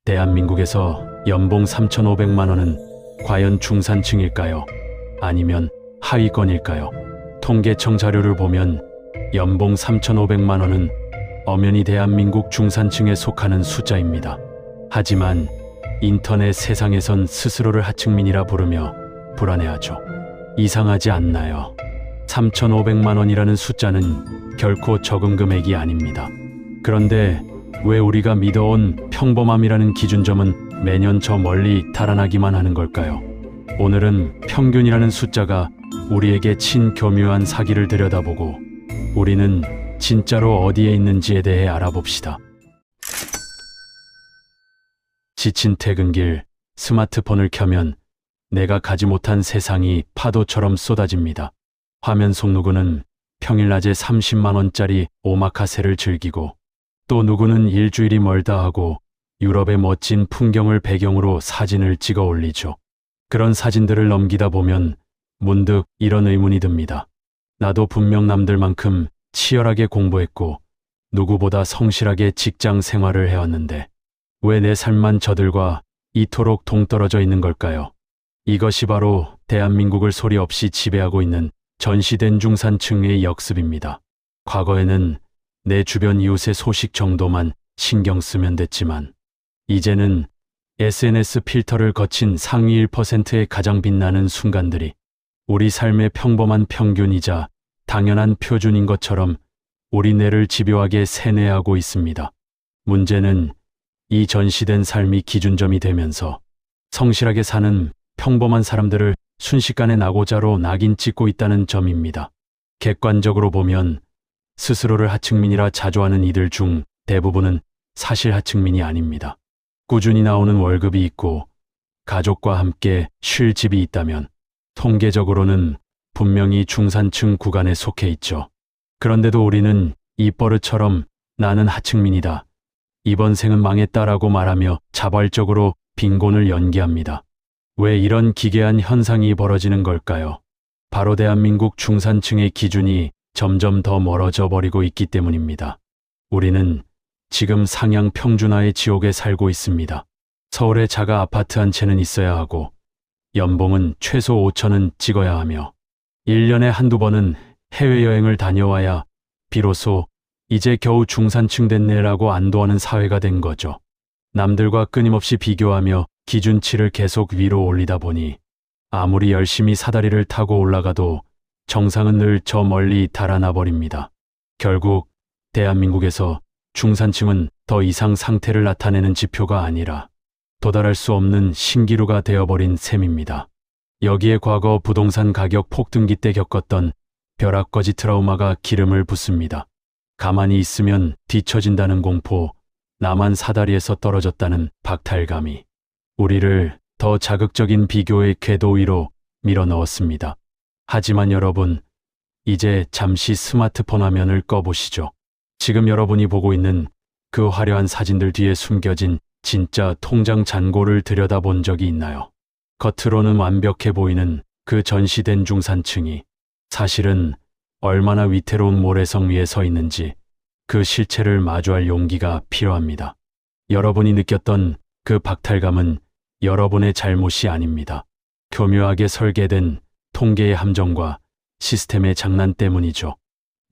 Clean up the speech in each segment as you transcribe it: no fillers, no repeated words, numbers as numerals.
대한민국에서 연봉 3,500만 원은 과연 중산층일까요? 아니면 하위권일까요? 통계청 자료를 보면 연봉 3,500만 원은 엄연히 대한민국 중산층에 속하는 숫자입니다. 하지만 인터넷 세상에선 스스로를 하층민이라 부르며 불안해하죠. 이상하지 않나요? 3,500만 원이라는 숫자는 결코 적은 금액이 아닙니다. 그런데 왜 우리가 믿어온 평범함이라는 기준점은 매년 저 멀리 달아나기만 하는 걸까요? 오늘은 평균이라는 숫자가 우리에게 친교묘한 사기를 들여다보고 우리는 진짜로 어디에 있는지에 대해 알아봅시다. 지친 퇴근길, 스마트폰을 켜면 내가 가지 못한 세상이 파도처럼 쏟아집니다. 화면 속 누구는 평일 낮에 30만 원짜리 오마카세를 즐기고 또 누구는 일주일이 멀다 하고 유럽의 멋진 풍경을 배경으로 사진을 찍어 올리죠. 그런 사진들을 넘기다 보면 문득 이런 의문이 듭니다. 나도 분명 남들만큼 치열하게 공부했고 누구보다 성실하게 직장 생활을 해왔는데 왜 내 삶만 저들과 이토록 동떨어져 있는 걸까요? 이것이 바로 대한민국을 소리 없이 지배하고 있는 전시된 중산층의 역습입니다. 과거에는 내 주변 이웃의 소식 정도만 신경 쓰면 됐지만 이제는 SNS 필터를 거친 상위 1%의 가장 빛나는 순간들이 우리 삶의 평범한 평균이자 당연한 표준인 것처럼 우리 뇌를 집요하게 세뇌하고 있습니다. 문제는 이 전시된 삶이 기준점이 되면서 성실하게 사는 평범한 사람들을 순식간에 낙오자로 낙인 찍고 있다는 점입니다. 객관적으로 보면 스스로를 하층민이라 자조하는 이들 중 대부분은 사실 하층민이 아닙니다. 꾸준히 나오는 월급이 있고 가족과 함께 쉴 집이 있다면 통계적으로는 분명히 중산층 구간에 속해 있죠. 그런데도 우리는 입버릇처럼 나는 하층민이다, 이번 생은 망했다라고 말하며 자발적으로 빈곤을 연기합니다. 왜 이런 기괴한 현상이 벌어지는 걸까요? 바로 대한민국 중산층의 기준이 점점 더 멀어져 버리고 있기 때문입니다. 우리는 지금 상향 평준화의 지옥에 살고 있습니다. 서울에 자가 아파트 한 채는 있어야 하고 연봉은 최소 5천은 찍어야 하며 1년에 한두 번은 해외여행을 다녀와야 비로소 이제 겨우 중산층 됐네라고 안도하는 사회가 된 거죠. 남들과 끊임없이 비교하며 기준치를 계속 위로 올리다 보니 아무리 열심히 사다리를 타고 올라가도 정상은 늘 저 멀리 달아나 버립니다. 결국 대한민국에서 중산층은 더 이상 상태를 나타내는 지표가 아니라 도달할 수 없는 신기루가 되어버린 셈입니다. 여기에 과거 부동산 가격 폭등기 때 겪었던 벼락거지 트라우마가 기름을 붓습니다. 가만히 있으면 뒤처진다는 공포, 나만 사다리에서 떨어졌다는 박탈감이 우리를 더 자극적인 비교의 궤도 위로 밀어넣었습니다. 하지만 여러분, 이제 잠시 스마트폰 화면을 꺼보시죠. 지금 여러분이 보고 있는 그 화려한 사진들 뒤에 숨겨진 진짜 통장 잔고를 들여다본 적이 있나요? 겉으로는 완벽해 보이는 그 전시된 중산층이 사실은 얼마나 위태로운 모래성 위에 서 있는지 그 실체를 마주할 용기가 필요합니다. 여러분이 느꼈던 그 박탈감은 여러분의 잘못이 아닙니다. 교묘하게 설계된 통계의 함정과 시스템의 장난 때문이죠.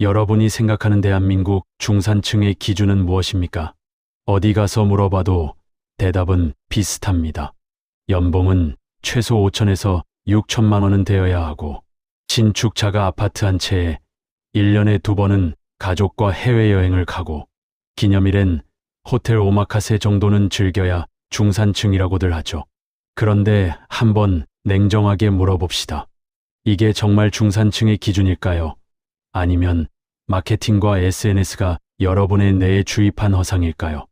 여러분이 생각하는 대한민국 중산층의 기준은 무엇입니까? 어디 가서 물어봐도 대답은 비슷합니다. 연봉은 최소 5천에서 6천만 원은 되어야 하고 신축 자가 아파트 한 채에 1년에 2번은 가족과 해외여행을 가고 기념일엔 호텔 오마카세 정도는 즐겨야 중산층이라고들 하죠. 그런데 한번 냉정하게 물어봅시다. 이게 정말 중산층의 기준일까요? 아니면 마케팅과 SNS가 여러분의 뇌에 주입한 허상일까요?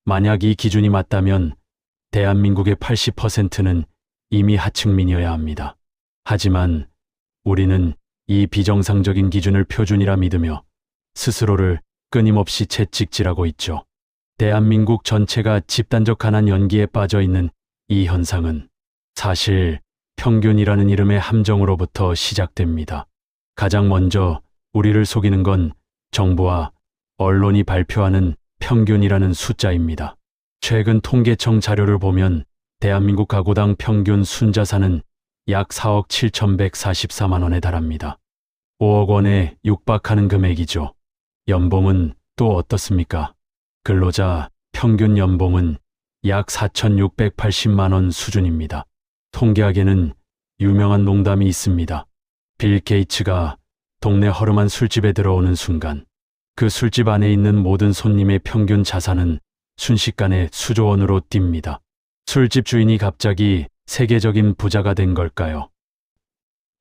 만약 이 기준이 맞다면 대한민국의 80%는 이미 하층민이어야 합니다. 하지만 우리는 이 비정상적인 기준을 표준이라 믿으며 스스로를 끊임없이 채찍질하고 있죠. 대한민국 전체가 집단적 가난 연기에 빠져 있는 이 현상은 사실 평균이라는 이름의 함정으로부터 시작됩니다. 가장 먼저 우리를 속이는 건 정부와 언론이 발표하는 평균이라는 숫자입니다. 최근 통계청 자료를 보면 대한민국 가구당 평균 순자산은 약 4억 7,144만 원에 달합니다. 5억 원에 육박하는 금액이죠. 연봉은 또 어떻습니까? 근로자 평균 연봉은 약 4,680만 원 수준입니다. 통계학에는 유명한 농담이 있습니다. 빌 게이츠가 동네 허름한 술집에 들어오는 순간 그 술집 안에 있는 모든 손님의 평균 자산은 순식간에 수조 원으로 뜁니다. 술집 주인이 갑자기 세계적인 부자가 된 걸까요?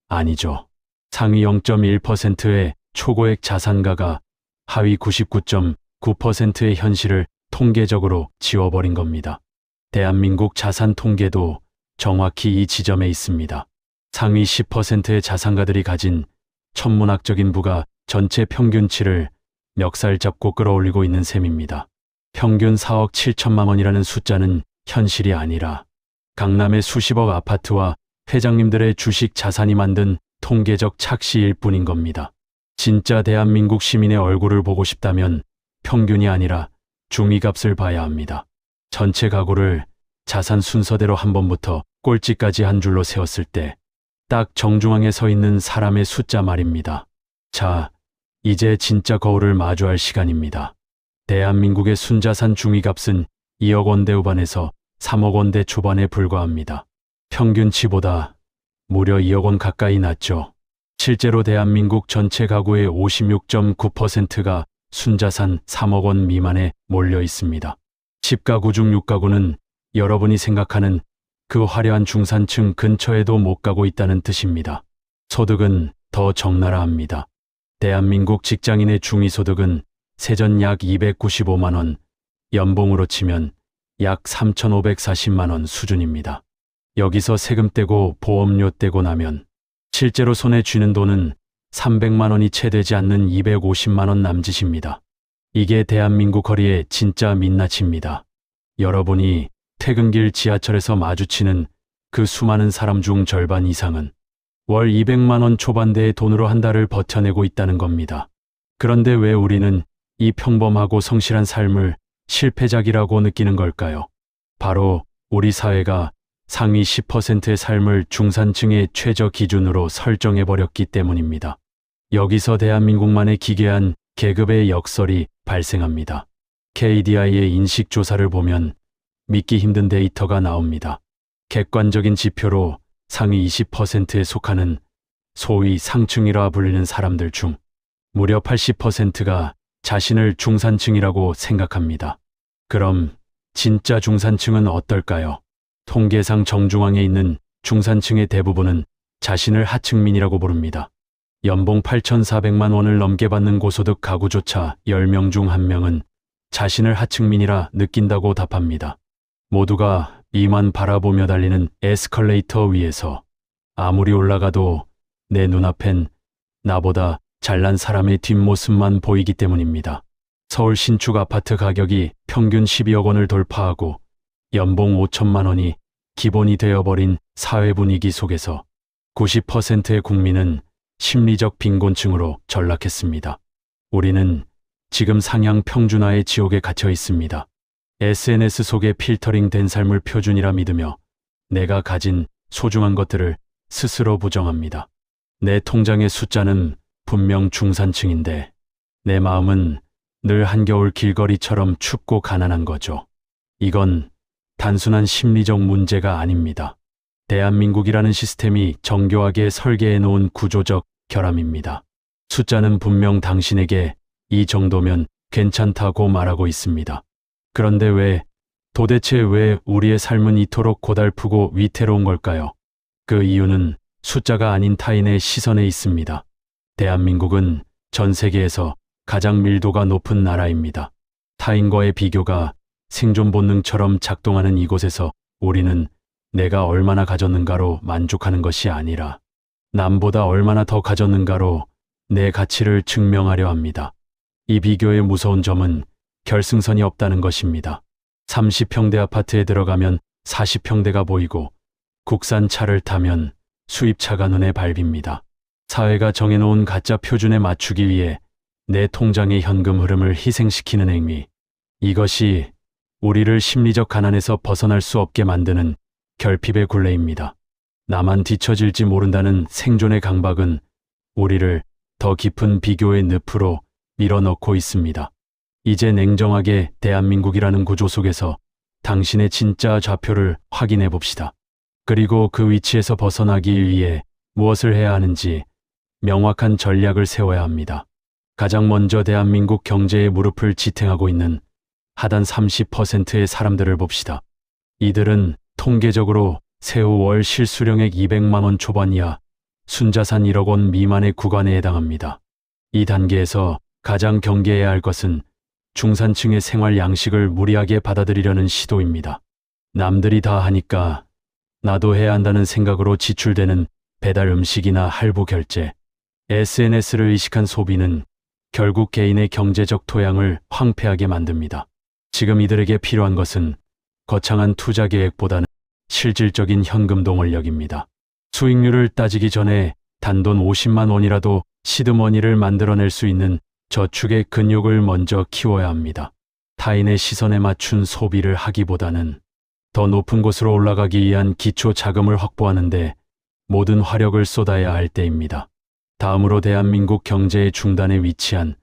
아니죠. 상위 0.1%의 초고액 자산가가 하위 99.9%의 현실을 통계적으로 지워버린 겁니다. 대한민국 자산 통계도 정확히 이 지점에 있습니다. 상위 10%의 자산가들이 가진 천문학적인 부가 전체 평균치를 멱살 잡고 끌어올리고 있는 셈입니다. 평균 4억 7천만 원이라는 숫자는 현실이 아니라 강남의 수십억 아파트와 회장님들의 주식 자산이 만든 통계적 착시일 뿐인 겁니다. 진짜 대한민국 시민의 얼굴을 보고 싶다면 평균이 아니라 중위값을 봐야 합니다. 전체 가구를 자산 순서대로 한 번부터 꼴찌까지 한 줄로 세웠을 때 딱 정중앙에 서 있는 사람의 숫자 말입니다. 자, 이제 진짜 거울을 마주할 시간입니다. 대한민국의 순자산 중위값은 2억 원대 후반에서 3억 원대 초반에 불과합니다. 평균치보다 무려 2억 원 가까이 낮죠. 실제로 대한민국 전체 가구의 56.9%가 순자산 3억 원 미만에 몰려 있습니다. 10가구 중 6가구는 여러분이 생각하는 그 화려한 중산층 근처에도 못 가고 있다는 뜻입니다. 소득은 더 적나라합니다. 대한민국 직장인의 중위소득은 세전 약 295만 원, 연봉으로 치면 약 3,540만 원 수준입니다. 여기서 세금 떼고 보험료 떼고 나면 실제로 손에 쥐는 돈은 300만 원이 채 되지 않는 250만 원 남짓입니다. 이게 대한민국 거리의 진짜 민낯입니다. 여러분이 퇴근길 지하철에서 마주치는 그 수많은 사람 중 절반 이상은 월 200만 원 초반대의 돈으로 한 달을 버텨내고 있다는 겁니다. 그런데 왜 우리는 이 평범하고 성실한 삶을 실패작이라고 느끼는 걸까요? 바로 우리 사회가 상위 10%의 삶을 중산층의 최저 기준으로 설정해버렸기 때문입니다. 여기서 대한민국만의 기괴한 계급의 역설이 발생합니다. KDI의 인식조사를 보면 믿기 힘든 데이터가 나옵니다. 객관적인 지표로 상위 20%에 속하는 소위 상층이라 불리는 사람들 중 무려 80%가 자신을 중산층이라고 생각합니다. 그럼 진짜 중산층은 어떨까요? 통계상 정중앙에 있는 중산층의 대부분은 자신을 하층민이라고 부릅니다. 연봉 8,400만 원을 넘게 받는 고소득 가구조차 10명 중 1명은 자신을 하층민이라 느낀다고 답합니다. 모두가 이만 바라보며 달리는 에스컬레이터 위에서 아무리 올라가도 내 눈앞엔 나보다 잘난 사람의 뒷모습만 보이기 때문입니다. 서울 신축 아파트 가격이 평균 12억 원을 돌파하고 연봉 5천만 원이 기본이 되어버린 사회 분위기 속에서 90%의 국민은 심리적 빈곤층으로 전락했습니다. 우리는 지금 상향 평준화의 지옥에 갇혀 있습니다. SNS 속에 필터링된 삶을 표준이라 믿으며 내가 가진 소중한 것들을 스스로 부정합니다. 내 통장의 숫자는 분명 중산층인데 내 마음은 늘 한겨울 길거리처럼 춥고 가난한 거죠. 이건 단순한 심리적 문제가 아닙니다. 대한민국이라는 시스템이 정교하게 설계해 놓은 구조적 결함입니다. 숫자는 분명 당신에게 이 정도면 괜찮다고 말하고 있습니다. 그런데 도대체 왜 우리의 삶은 이토록 고달프고 위태로운 걸까요? 그 이유는 숫자가 아닌 타인의 시선에 있습니다. 대한민국은 전 세계에서 가장 밀도가 높은 나라입니다. 타인과의 비교가 생존 본능처럼 작동하는 이곳에서 우리는 내가 얼마나 가졌는가로 만족하는 것이 아니라 남보다 얼마나 더 가졌는가로 내 가치를 증명하려 합니다. 이 비교의 무서운 점은 결승선이 없다는 것입니다. 30평대 아파트에 들어가면 40평대가 보이고 국산 차를 타면 수입차가 눈에 밟힙니다. 사회가 정해놓은 가짜 표준에 맞추기 위해 내 통장의 현금 흐름을 희생시키는 행위. 이것이 우리를 심리적 가난에서 벗어날 수 없게 만드는 결핍의 굴레입니다. 나만 뒤처질지 모른다는 생존의 강박은 우리를 더 깊은 비교의 늪으로 밀어넣고 있습니다. 이제 냉정하게 대한민국이라는 구조 속에서 당신의 진짜 좌표를 확인해 봅시다. 그리고 그 위치에서 벗어나기 위해 무엇을 해야 하는지 명확한 전략을 세워야 합니다. 가장 먼저 대한민국 경제에 무릎을 지탱하고 있는 하단 30%의 사람들을 봅시다. 이들은 통계적으로 세후 월 실수령액 200만 원 초반 이하, 순자산 1억 원 미만의 구간에 해당합니다. 이 단계에서 가장 경계해야 할 것은 중산층의 생활 양식을 무리하게 받아들이려는 시도입니다. 남들이 다 하니까 나도 해야 한다는 생각으로 지출되는 배달 음식이나 할부 결제, SNS를 의식한 소비는 결국 개인의 경제적 토양을 황폐하게 만듭니다. 지금 이들에게 필요한 것은 거창한 투자 계획보다는 실질적인 현금 동원력입니다. 수익률을 따지기 전에 단돈 50만 원이라도 시드머니를 만들어낼 수 있는 저축의 근육을 먼저 키워야 합니다. 타인의 시선에 맞춘 소비를 하기보다는 더 높은 곳으로 올라가기 위한 기초 자금을 확보하는데 모든 화력을 쏟아야 할 때입니다. 다음으로 대한민국 경제의 중단에 위치한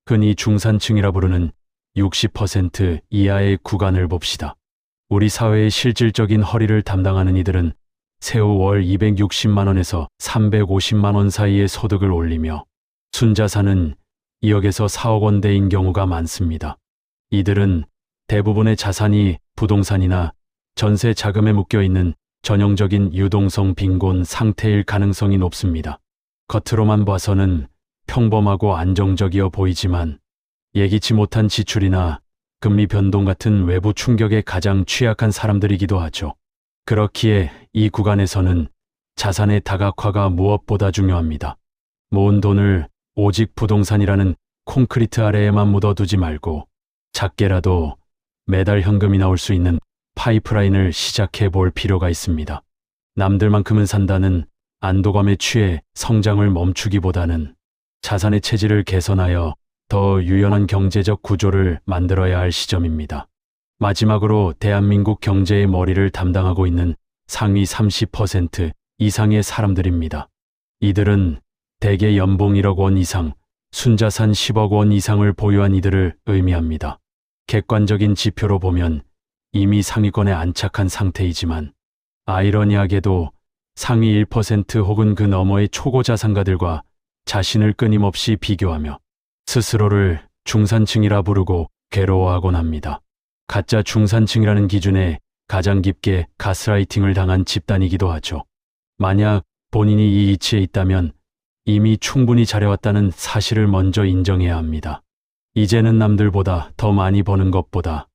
흔히 중산층이라 부르는 60% 이하의 구간을 봅시다. 우리 사회의 실질적인 허리를 담당하는 이들은 세후 월 260만 원에서 350만 원 사이의 소득을 올리며 순자산은 2억에서 4억 원대인 경우가 많습니다. 이들은 대부분의 자산이 부동산이나 전세 자금에 묶여 있는 전형적인 유동성 빈곤 상태일 가능성이 높습니다. 겉으로만 봐서는 평범하고 안정적이어 보이지만 예기치 못한 지출이나 금리 변동 같은 외부 충격에 가장 취약한 사람들이기도 하죠. 그렇기에 이 구간에서는 자산의 다각화가 무엇보다 중요합니다. 모은 돈을 오직 부동산이라는 콘크리트 아래에만 묻어두지 말고 작게라도 매달 현금이 나올 수 있는 파이프라인을 시작해 볼 필요가 있습니다. 남들만큼은 산다는 안도감에 취해 성장을 멈추기보다는 자산의 체질을 개선하여 더 유연한 경제적 구조를 만들어야 할 시점입니다. 마지막으로 대한민국 경제의 머리를 담당하고 있는 상위 30% 이상의 사람들입니다. 이들은 대개 연봉 1억 원 이상, 순자산 10억 원 이상을 보유한 이들을 의미합니다. 객관적인 지표로 보면 이미 상위권에 안착한 상태이지만 아이러니하게도 상위 1% 혹은 그 너머의 초고 자산가들과 자신을 끊임없이 비교하며 스스로를 중산층이라 부르고 괴로워하곤 합니다. 가짜 중산층이라는 기준에 가장 깊게 가스라이팅을 당한 집단이기도 하죠. 만약 본인이 이 위치에 있다면 이미 충분히 잘해왔다는 사실을 먼저 인정해야 합니다. 이제는 남들보다 더 많이 버는 것보다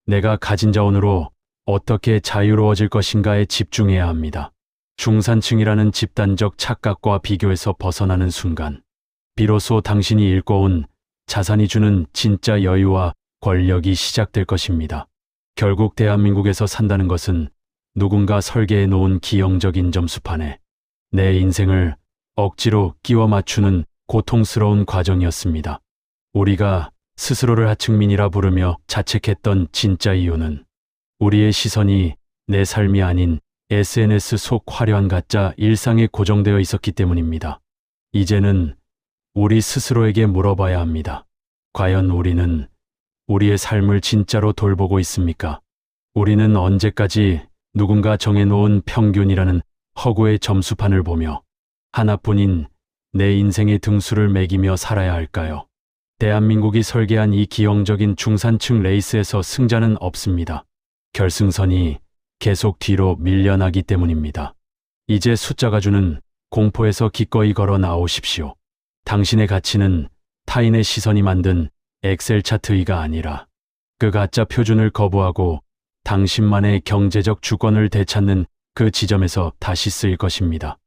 내가 가진 자원으로 어떻게 자유로워질 것인가에 집중해야 합니다. 중산층이라는 집단적 착각과 비교에서 벗어나는 순간 비로소 당신이 일궈온 자산이 주는 진짜 여유와 권력이 시작될 것입니다. 결국 대한민국에서 산다는 것은 누군가 설계해 놓은 기형적인 점수판에 내 인생을 억지로 끼워 맞추는 고통스러운 과정이었습니다. 우리가 스스로를 하층민이라 부르며 자책했던 진짜 이유는 우리의 시선이 내 삶이 아닌 SNS 속 화려한 가짜 일상에 고정되어 있었기 때문입니다. 이제는 우리 스스로에게 물어봐야 합니다. 과연 우리는 우리의 삶을 진짜로 돌보고 있습니까? 우리는 언제까지 누군가 정해놓은 평균이라는 허구의 점수판을 보며 하나뿐인 내 인생의 등수를 매기며 살아야 할까요? 대한민국이 설계한 이 기형적인 중산층 레이스에서 승자는 없습니다. 결승선이 계속 뒤로 밀려나기 때문입니다. 이제 숫자가 주는 공포에서 기꺼이 걸어 나오십시오. 당신의 가치는 타인의 시선이 만든 엑셀 차트위가 아니라 그 가짜 표준을 거부하고 당신만의 경제적 주권을 되찾는 그 지점에서 다시 쓰일 것입니다.